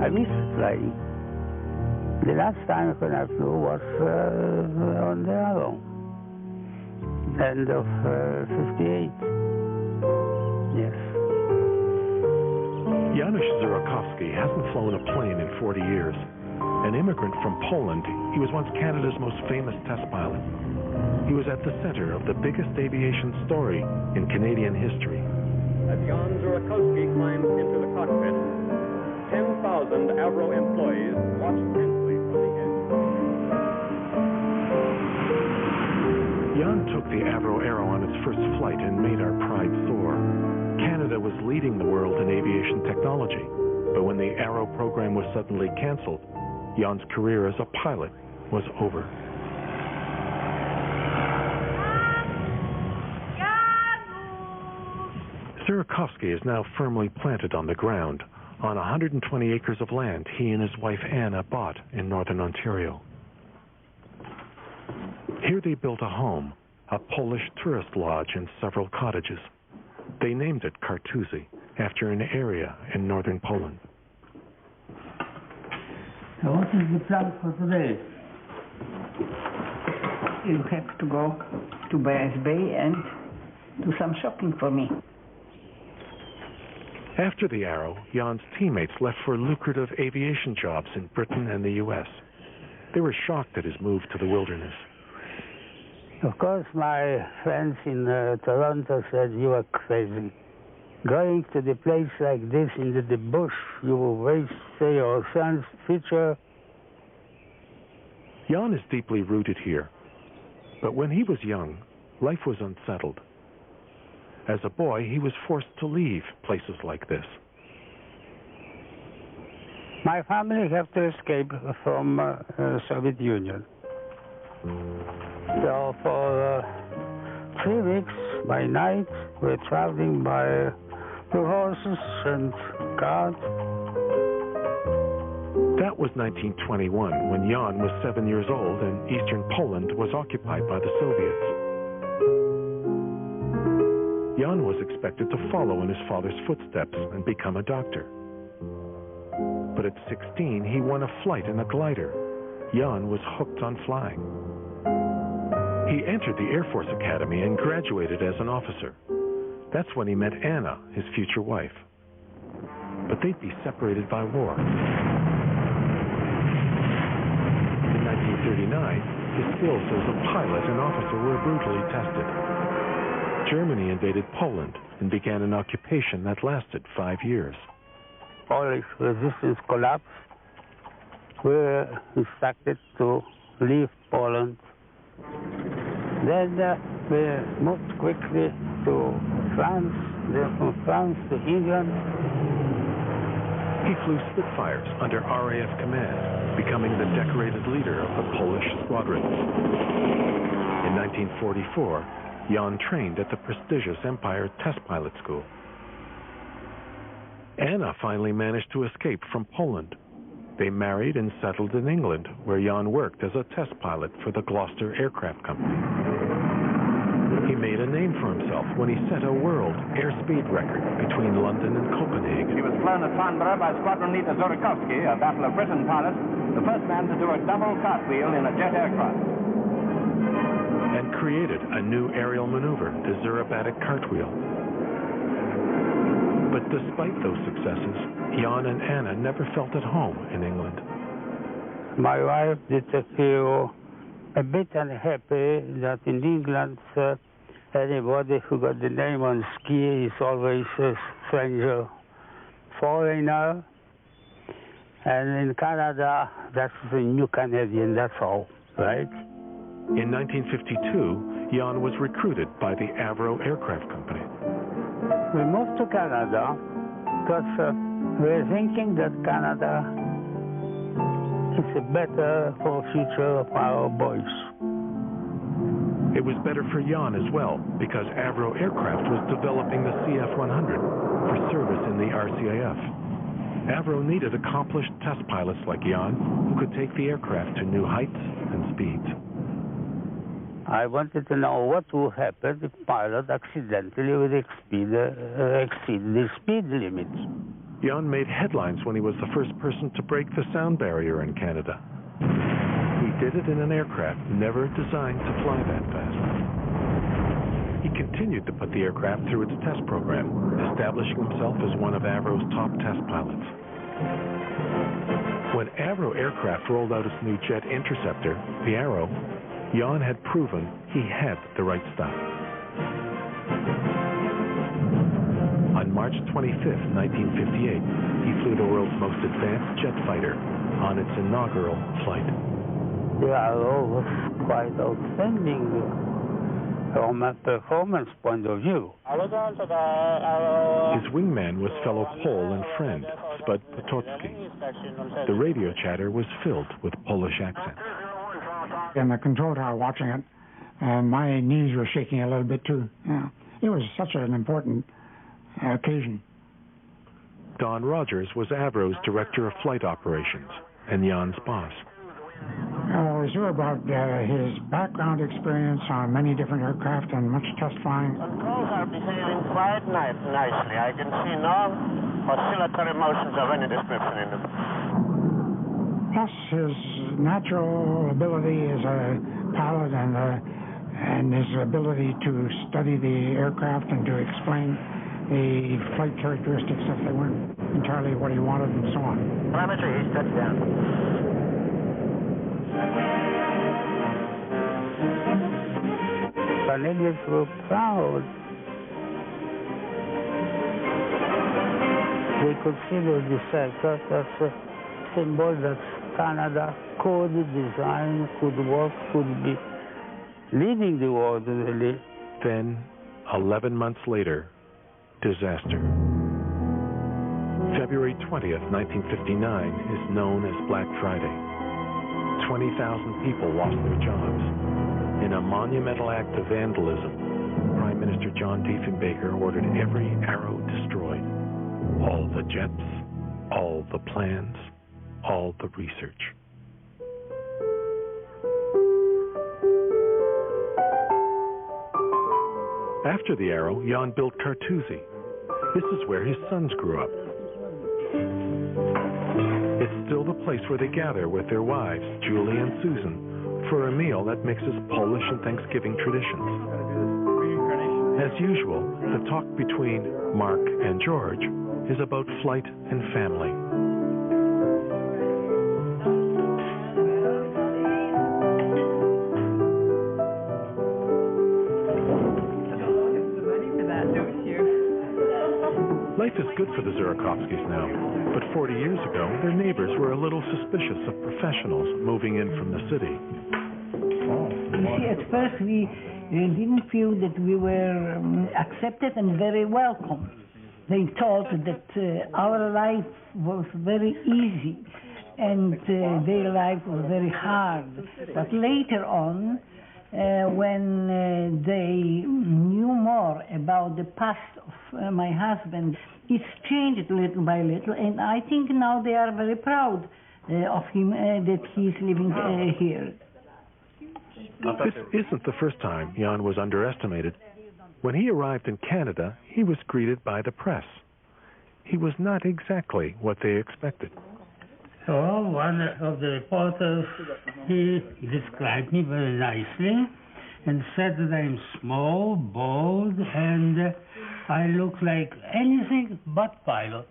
I miss flying. The last time I flew was on the Arrow, end of 58. Yes. Janusz Zurakowski hasn't flown a plane in 40 years. An immigrant from Poland, he was once Canada's most famous test pilot. He was at the center of the biggest aviation story in Canadian history. As Janusz Zurakowski climbed into the cockpit, 10,000 Avro employees watched tensely from the edge. Jan took the Avro Aero on its first flight and made our pride soar. Canada was leading the world in aviation technology, but when the Aero program was suddenly canceled, Jan's career as a pilot was over. Zurakowski is now firmly planted on the ground, on 120 acres of land he and his wife Anna bought in northern Ontario. Here they built a home, a Polish tourist lodge and several cottages. They named it Kartuzy, after an area in northern Poland. So what is the plan for today? You have to go to BSB and do some shopping for me. After the Arrow, Jan's teammates left for lucrative aviation jobs in Britain and the U.S. They were shocked at his move to the wilderness. Of course, my friends in Toronto said, "You are crazy. Going to the place like this into the bush, you will waste your son's future." Jan is deeply rooted here. But when he was young, life was unsettled. As a boy, he was forced to leave places like this. My family had to escape from the Soviet Union. So for 3 weeks by night, we're traveling by horses and cars. That was 1921, when Jan was 7 years old and eastern Poland was occupied by the Soviets. Jan was expected to follow in his father's footsteps and become a doctor. But at 16, he won a flight in a glider. Jan was hooked on flying. He entered the Air Force Academy and graduated as an officer. That's when he met Anna, his future wife. But they'd be separated by war. In 1939, his skills as a pilot and officer were brutally tested. Germany invaded Poland and began an occupation that lasted 5 years. Polish resistance collapsed. We were instructed to leave Poland. Then we moved quickly to France, then from France to England. He flew Spitfires under RAF command, becoming the decorated leader of the Polish squadrons. In 1944, Jan trained at the prestigious Empire Test Pilot School. Anna finally managed to escape from Poland. They married and settled in England, where Jan worked as a test pilot for the Gloucester Aircraft Company. He made a name for himself when he set a world airspeed record between London and Copenhagen. He was flown at Farnborough by Squadron leader Zurakowski, a Battle of Britain pilot, the first man to do a double cartwheel in a jet aircraft. And created a new aerial maneuver, the Zurabatic cartwheel. But despite those successes, Jan and Anna never felt at home in England. My wife did feel a bit unhappy that in England, anybody who got the name on ski is always a stranger, foreigner. And in Canada, that's the new Canadian, that's all, right? In 1952, Jan was recruited by the Avro Aircraft Company. We moved to Canada because we were thinking that Canada is better for the future of our boys. It was better for Jan as well, because Avro Aircraft was developing the CF-100 for service in the RCAF. Avro needed accomplished test pilots like Jan who could take the aircraft to new heights and speeds. I wanted to know what would happen if pilot accidentally would exceed the speed limit. Jan made headlines when he was the first person to break the sound barrier in Canada. He did it in an aircraft never designed to fly that fast. He continued to put the aircraft through its test program, establishing himself as one of Avro's top test pilots. When Avro Aircraft rolled out its new jet interceptor, the Arrow, Jan had proven he had the right stuff. On March 25, 1958, he flew the world's most advanced jet fighter on its inaugural flight. The Arrow was quite outstanding from a performance point of view. His wingman was fellow Pole and friend, Spud Potocki. The radio chatter was filled with Polish accents. In the control tower watching it, my knees were shaking a little bit too. Yeah. It was such an important occasion. Don Rogers was Avro's director of flight operations and Jan's boss. I was sure about his background experience on many different aircraft and much test flying. Controls are behaving quite nicely. I can see no oscillatory motions of any description in them. Plus his natural ability as a pilot and his ability to study the aircraft and to explain the flight characteristics if they weren't entirely what he wanted and so on. Telemetry, touchdown. Canadians were proud. They considered this aircraft as a symbol that Canada could design, could work, could be leading the world, really. Then, 11 months later, disaster. February 20th, 1959 is known as Black Friday. 20,000 people lost their jobs. In a monumental act of vandalism, Prime Minister John Diefenbaker ordered every Arrow destroyed. All the jets, all the plans, all the research. After the Arrow, Jan built Cartouzi. This is where his sons grew up. It's still the place where they gather with their wives, Julie and Susan, for a meal that mixes Polish and Thanksgiving traditions. As usual, the talk between Mark and George is about flight and family. Life is good for the Zurakowskis now, but 40 years ago, their neighbors were a little suspicious of professionals moving in from the city. You see, at first we didn't feel that we were accepted and very welcome. They thought that our life was very easy and their life was very hard. But later on, when they knew more about the past of my husband, it's changed little by little, and I think now they are very proud of him, that he's living here. This isn't the first time Jan was underestimated. When he arrived in Canada, he was greeted by the press. He was not exactly what they expected. So one of the reporters, he described me very nicely and said that I'm small, bald, and I look like anything but pilot.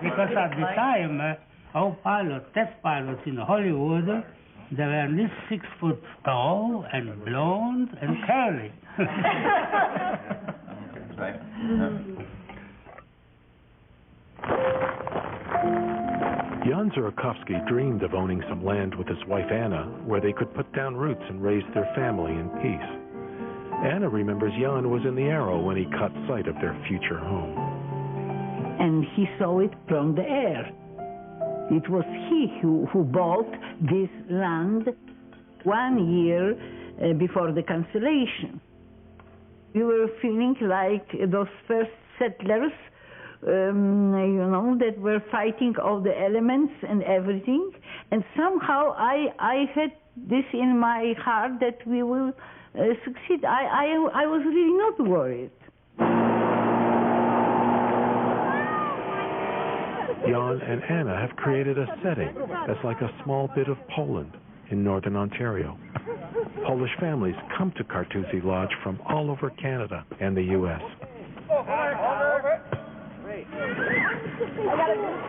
Because at the time, our pilots, test pilots in Hollywood, they were at least 6 foot tall and blonde and curly. Jan Zurakowski dreamed of owning some land with his wife Anna, where they could put down roots and raise their family in peace. Anna remembers Jan was in the Arrow when he caught sight of their future home. And he saw it from the air. It was he who bought this land 1 year before the cancellation. We were feeling like those first settlers, that were fighting all the elements and everything. And somehow I had this in my heart that we will succeed. I was really not worried. Jan and Anna have created a setting that's like a small bit of Poland in northern Ontario. Polish families come to Kartuzy Lodge from all over Canada and the U.S.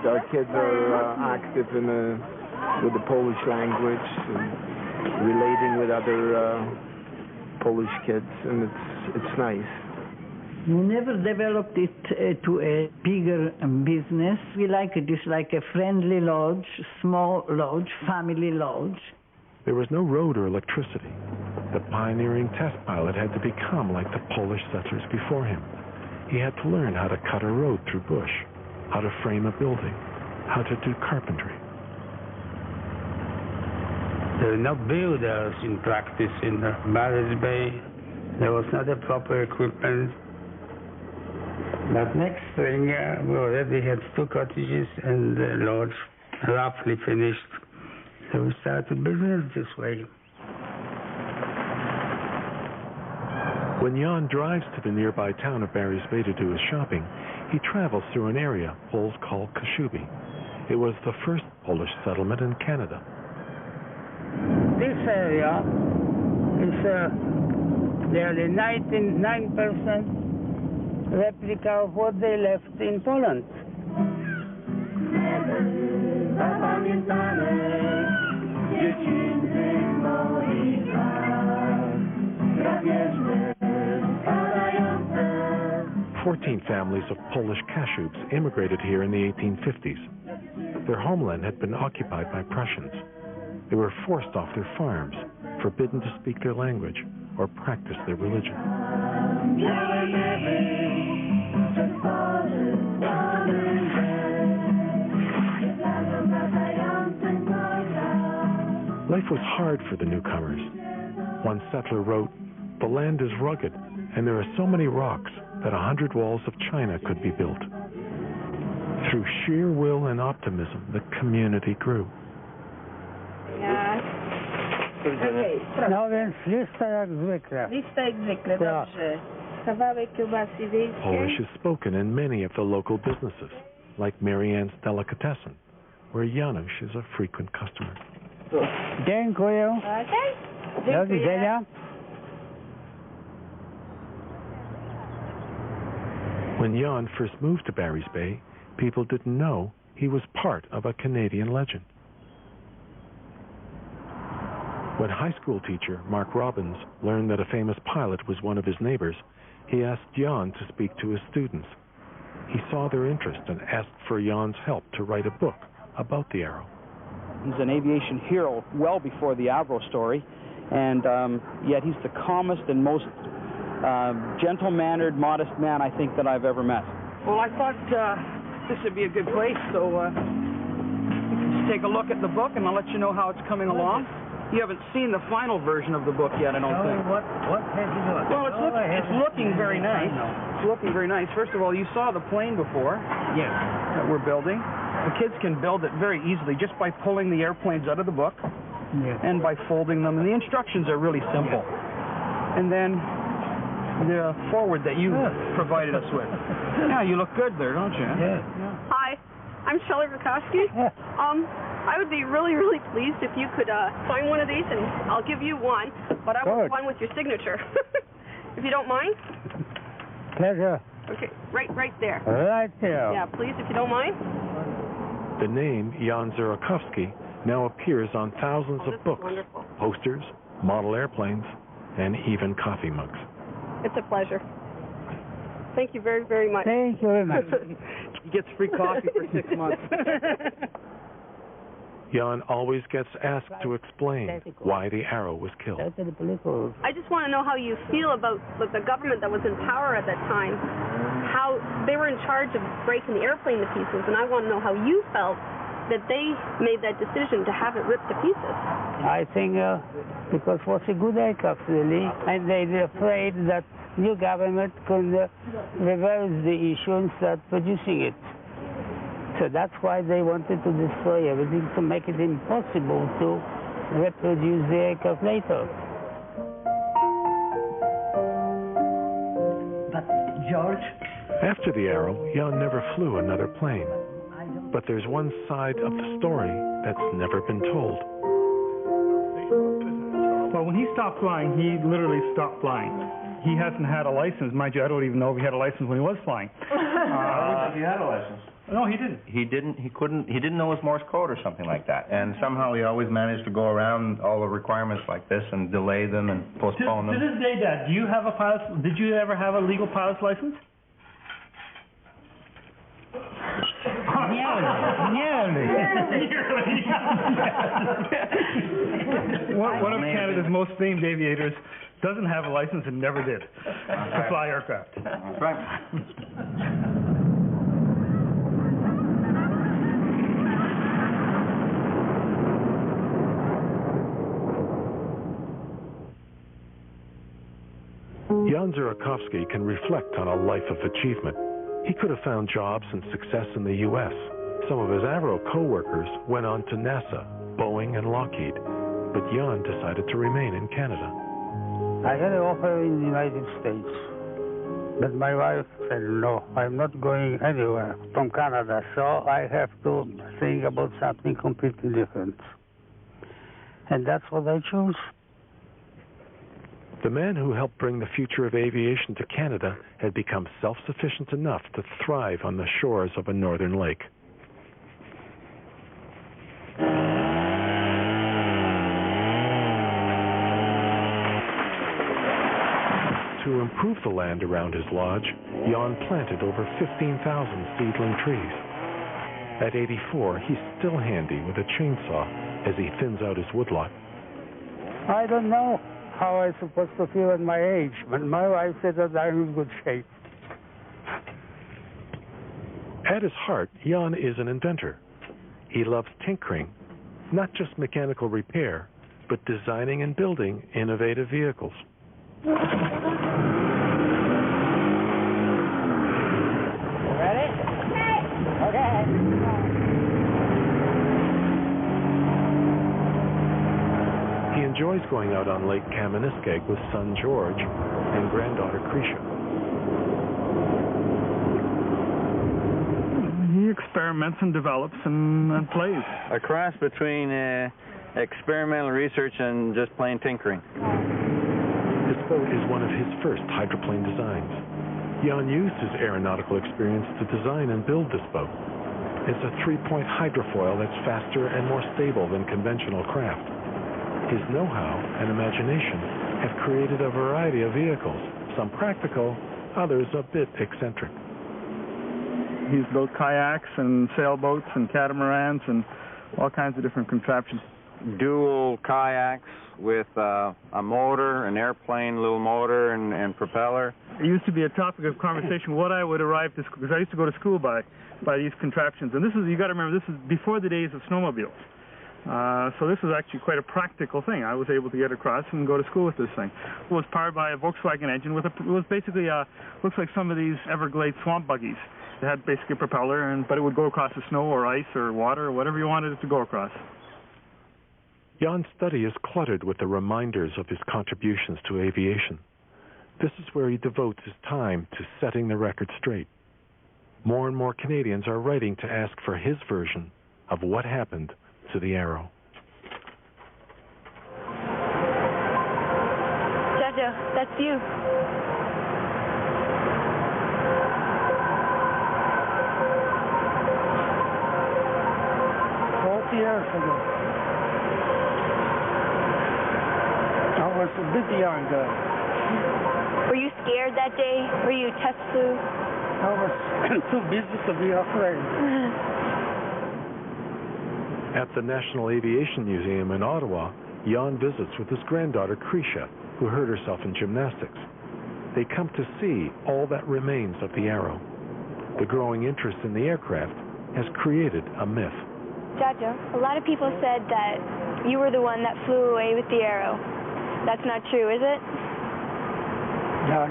Our kids are active with the Polish language and relating with other Polish kids, and it's nice. We never developed it to a bigger business. We like it just like a friendly lodge, small lodge, family lodge. There was no road or electricity. The pioneering test pilot had to become like the Polish settlers before him. He had to learn how to cut a road through bush, how to frame a building, how to do carpentry. There were no builders in practice in Barry's Bay. There was not a proper equipment. But next spring, we already had 2 cottages and the lodge roughly finished. So we started business this way. When Jan drives to the nearby town of Barry's Bay to do his shopping, he travels through an area Poles call Kashubi. It was the first Polish settlement in Canada. This area is nearly 99% replica of what they left in Poland. Fourteen families of Polish Kashubs immigrated here in the 1850s. Their homeland had been occupied by Prussians. They were forced off their farms, forbidden to speak their language or practice their religion. Life was hard for the newcomers. One settler wrote, "The land is rugged, and there are so many rocks that 100 walls of China could be built." Through sheer will and optimism, the community grew. No więc lista jak zwykle. Lista jak zwykle, dobrze. Kawałek kiełbasy wiejskiej. Polish is spoken in many of the local businesses, like Marianne's Delicatessen, where Janusz is a frequent customer. Dziękuję. Okay. Do widzenia. When Jan first moved to Barry's Bay, people didn't know he was part of a Canadian legend. When high school teacher Mark Robbins learned that a famous pilot was one of his neighbors, he asked Jan to speak to his students. He saw their interest and asked for Jan's help to write a book about the Arrow. He's an aviation hero well before the Avro story, and yet he's the calmest and most gentle-mannered, modest man I think that I've ever met. Well, I thought this would be a good place, so let's take a look at the book, and I'll let you know how it's coming along. You haven't seen the final version of the book yet, I don't think. What has he done? Well, it's looking very nice. It's looking very nice. First of all, you saw the plane before. Yes. That we're building. The kids can build it very easily just by pulling the airplanes out of the book. Yes. And by folding them. And the instructions are really simple. And then the forward that you provided us with. Yeah, you look good there, don't you? Yes. Hi, I'm Zurakowski. I would be really, really pleased if you could sign one of these, and I'll give you one, but I want one with your signature, if you don't mind. Pleasure. Okay, right there. Right there. Yeah, please, if you don't mind. The name Jan Zurakowski now appears on thousands of books, posters, model airplanes, and even coffee mugs. It's a pleasure. Thank you very, very much. Thank you very much. He gets free coffee for 6 months. Jan always gets asked to explain why the Arrow was killed. I just want to know how you feel about the government that was in power at that time, how they were in charge of breaking the airplane to pieces, and I want to know how you felt that they made that decision to have it ripped to pieces. I think because it was a good aircraft, really, and they were afraid that new government could reverse the issue and start producing it. So that's why they wanted to destroy everything, to make it impossible to reproduce the aircraft later. But George? After the Arrow, Jan never flew another plane. But there's one side of the story that's never been told. Well, when he stopped flying, he literally stopped flying. He hasn't had a license. Mind you, I don't even know if he had a license when he was flying. He had a license. No, he didn't. He didn't know his Morse code or something like that. And somehow he always managed to go around all the requirements like this and delay them and postpone them. To this day, Dad, do you have a pilot's, did you ever have a legal pilot's license? One of Canada's most famed aviators doesn't have a license and never did to fly aircraft. That's right. Jan Zurakowski can reflect on a life of achievement. He could have found jobs and success in the U.S. Some of his Avro co-workers went on to NASA, Boeing, and Lockheed, but Jan decided to remain in Canada. I had an offer in the United States, but my wife said, no, I'm not going anywhere from Canada, so I have to think about something completely different. And that's what I chose. The man who helped bring the future of aviation to Canada had become self-sufficient enough to thrive on the shores of a northern lake. To improve the land around his lodge, Jan planted over 15,000 seedling trees. At 84, he's still handy with a chainsaw as he thins out his woodlot. I don't know how I'm supposed to feel at my age, but my wife said that I'm in good shape. At his heart, Jan is an inventor. He loves tinkering, not just mechanical repair, but designing and building innovative vehicles. Ready? Okay. He enjoys going out on Lake Kamieniskeg with son George and granddaughter Krisha. He experiments and develops and plays. A cross between experimental research and just plain tinkering. This boat is one of his first hydroplane designs. Jan used his aeronautical experience to design and build this boat. It's a three-point hydrofoil that's faster and more stable than conventional craft. His know-how and imagination have created a variety of vehicles, some practical, others a bit eccentric. He's built kayaks and sailboats and catamarans and all kinds of different contraptions. Dual kayaks with a motor, an airplane, little motor and propeller. It used to be a topic of conversation what I would arrive to school, because I used to go to school by these contraptions. And this is, you got to remember, this is before the days of snowmobiles. So this was actually quite a practical thing. I was able to get across and go to school with this thing. It was powered by a Volkswagen engine with it was basically looks like some of these Everglades swamp buggies. It had basically a propeller, but it would go across the snow or ice or water or whatever you wanted it to go across. Jan's study is cluttered with the reminders of his contributions to aviation. This is where he devotes his time to setting the record straight. More and more Canadians are writing to ask for his version of what happened to the Arrow. Jojo, that's you. 40 years ago. I was a bit younger. Were you scared that day? Were you test flew? I was too busy to be afraid. At the National Aviation Museum in Ottawa, Jan visits with his granddaughter Krisha, who hurt herself in gymnastics. They come to see all that remains of the Arrow. The growing interest in the aircraft has created a myth. Jojo, a lot of people said that you were the one that flew away with the Arrow. That's not true, is it? No.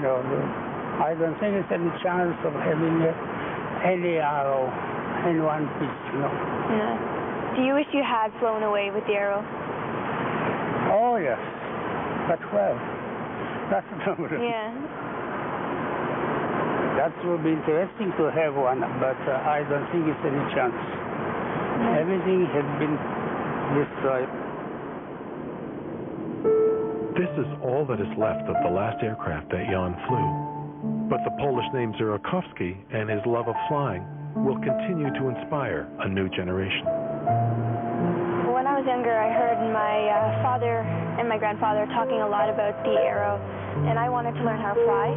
I don't think there's any chance of having any Arrow in one piece, no. Yeah. Do you wish you had flown away with the Arrow? Oh, yes. But well, that's not Yeah. That would be interesting to have one, but I don't think it's any chance. Everything had been destroyed. This is all that is left of the last aircraft that Jan flew. But the Polish name Zurakowski and his love of flying will continue to inspire a new generation. When I was younger, I heard my father and my grandfather talking a lot about the Arrow, and I wanted to learn how to fly.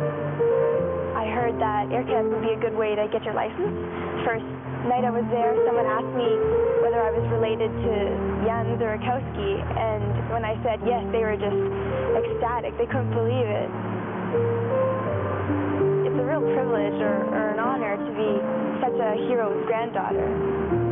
I heard that air camp would be a good way to get your license. First night I was there, someone asked me whether I was related to Jan Zurakowski, and when I said yes, they were just ecstatic. They couldn't believe it. It's a real privilege or an honor to be such a hero's granddaughter.